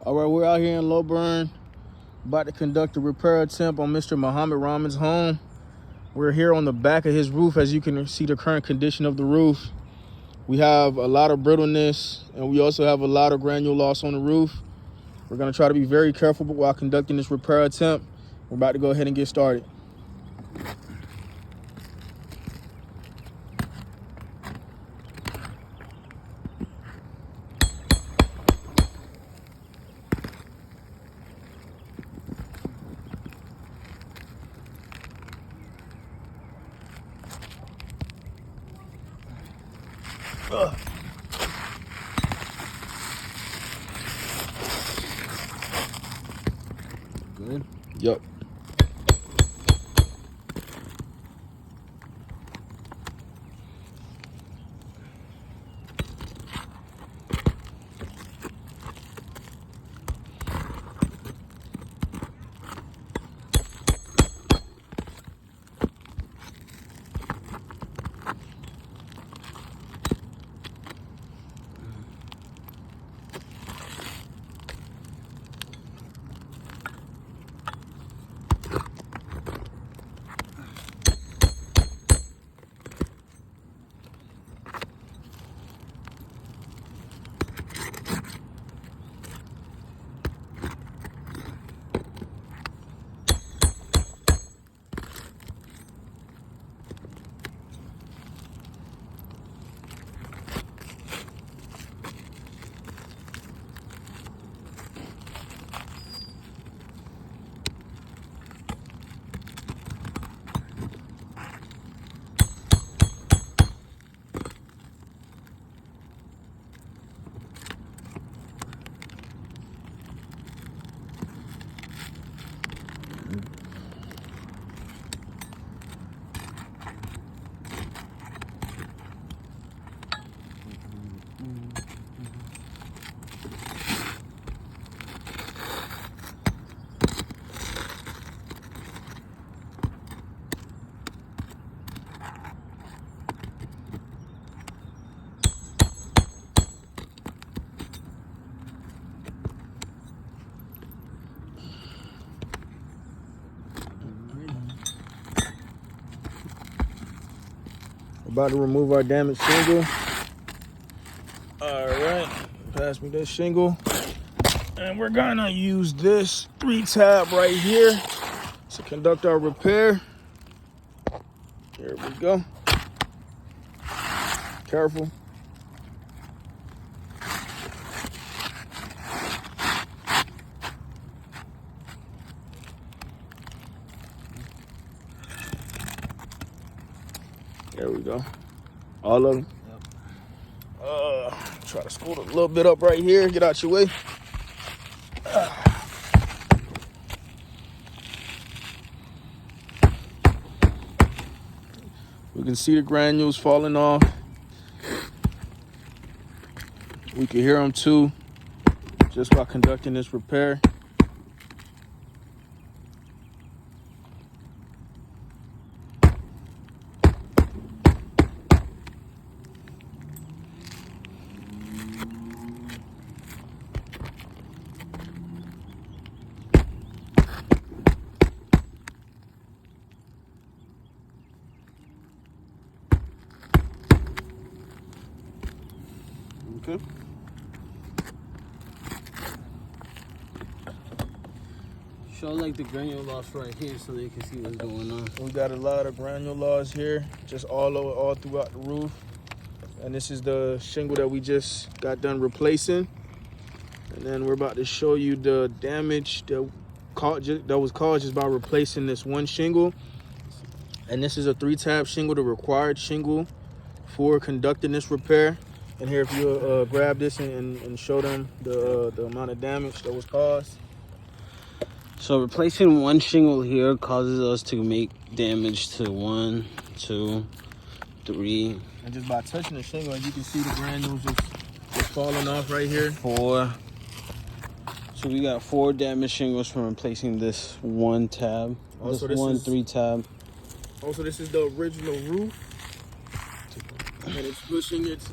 All right, we're out here in Lowburn, about to conduct a repair attempt on Mr. Muhammad Rahman's home. We're here on the back of his roof. As you can see the current condition of the roof. We have a lot of brittleness, and we also have a lot of granule loss on the roof. We're gonna try to be very careful while conducting this repair attempt. We're about to go ahead and get started. Good? Yep. About to remove our damaged shingle. All right, pass me this shingle. And we're gonna use this 3-tab right here to conduct our repair. Here we go. Careful. There we go. All of them. Yep. Try to scoot a little bit up right here. Get out your way. We can see the granules falling off. We can hear them too, just by conducting this repair. Okay. Show like the granule loss right here so they can see what's going on. We got a lot of granule loss here, just all throughout the roof. And this is the shingle that we just got done replacing. And then we're about to show you the damage that was caused just by replacing this one shingle. And this is a 3-tab shingle, the required shingle for conducting this repair. And here, if you grab this and show them the amount of damage that was caused. So replacing one shingle here causes us to make damage to 1, 2, 3. And just by touching the shingle, as you can see the granules just falling off right here. 4. So we got 4 damaged shingles from replacing this one tab. Also, this 3-tab. Also, this is the original roof. And it's pushing its